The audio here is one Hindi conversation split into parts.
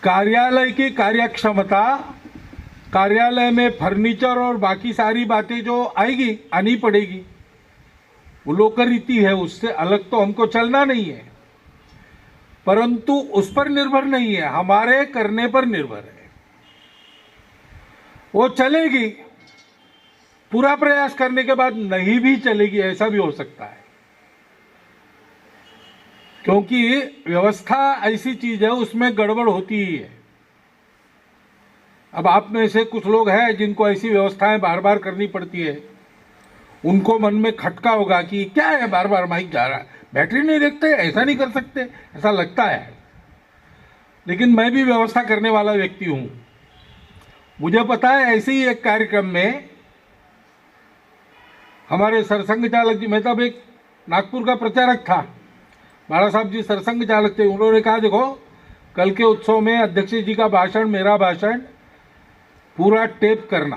कार्यालय की कार्यक्षमता, कार्यालय में फर्नीचर और बाकी सारी बातें जो आएगी आनी पड़ेगी, वो लोक रीति है, उससे अलग तो हमको चलना नहीं है, परंतु उस पर निर्भर नहीं है, हमारे करने पर निर्भर है। वो चलेगी, पूरा प्रयास करने के बाद नहीं भी चलेगी, ऐसा भी हो सकता है, क्योंकि व्यवस्था ऐसी चीज है, उसमें गड़बड़ होती ही है। अब आप में से कुछ लोग हैं जिनको ऐसी व्यवस्थाएं बार बार करनी पड़ती है, उनको मन में खटका होगा कि क्या है बार बार माइक जा रहा है, बैटरी नहीं देखते, ऐसा नहीं कर सकते, ऐसा लगता है। लेकिन मैं भी व्यवस्था करने वाला व्यक्ति हूं। मुझे पता है, ऐसे ही एक कार्यक्रम में हमारे सरसंघ चालक जी, मैं तब एक नागपुर का प्रचारक था, बाला साहब जी सरसंघ चालक थे, उन्होंने कहा देखो कल के उत्सव में अध्यक्ष जी का भाषण, मेरा भाषण पूरा टेप करना।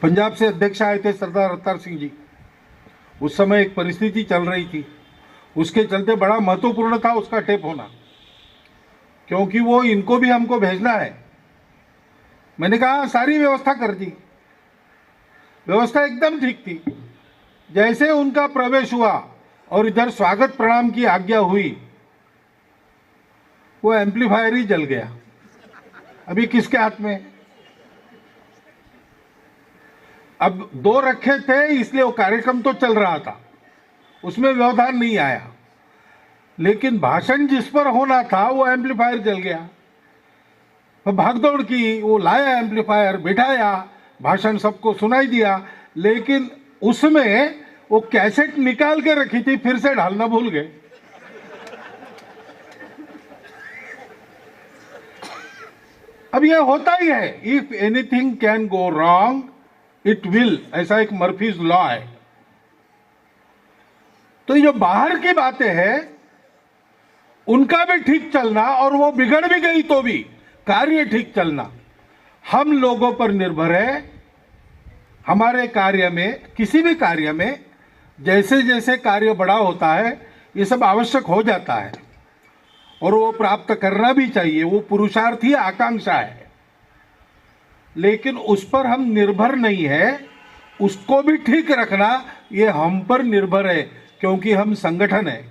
पंजाब से अध्यक्ष आए थे सरदार अवतार सिंह जी, उस समय एक परिस्थिति चल रही थी, उसके चलते बड़ा महत्वपूर्ण था उसका टेप होना, क्योंकि वो इनको भी हमको भेजना है। मैंने कहा सारी व्यवस्था कर दी, व्यवस्था एकदम ठीक थी। जैसे उनका प्रवेश हुआ और इधर स्वागत प्रणाम की आज्ञा हुई, वो एम्पलीफायर ही जल गया। अभी किसके हाथ में? अब दो रखे थे, इसलिए वो कार्यक्रम तो चल रहा था, उसमें व्यवधान नहीं आया, लेकिन भाषण जिस पर होना था वो एम्पलीफायर जल गया। तो भागदौड़ की, वो लाया एम्पलीफायर, बिठाया, भाषण सबको सुनाई दिया, लेकिन उसमें वो कैसेट निकाल के रखी थी, फिर से ढालना भूल गए। अब यह होता ही है, if anything can go wrong it will, ऐसा एक मर्फीज लॉ है। तो ये जो बाहर की बातें हैं उनका भी ठीक चलना, और वो बिगड़ भी गई तो भी कार्य ठीक चलना हम लोगों पर निर्भर है। हमारे कार्य में, किसी भी कार्य में जैसे जैसे कार्य बड़ा होता है ये सब आवश्यक हो जाता है, और वो प्राप्त करना भी चाहिए, वो पुरुषार्थ ही आकांक्षा है, लेकिन उस पर हम निर्भर नहीं है। उसको भी ठीक रखना ये हम पर निर्भर है, क्योंकि हम संगठन है।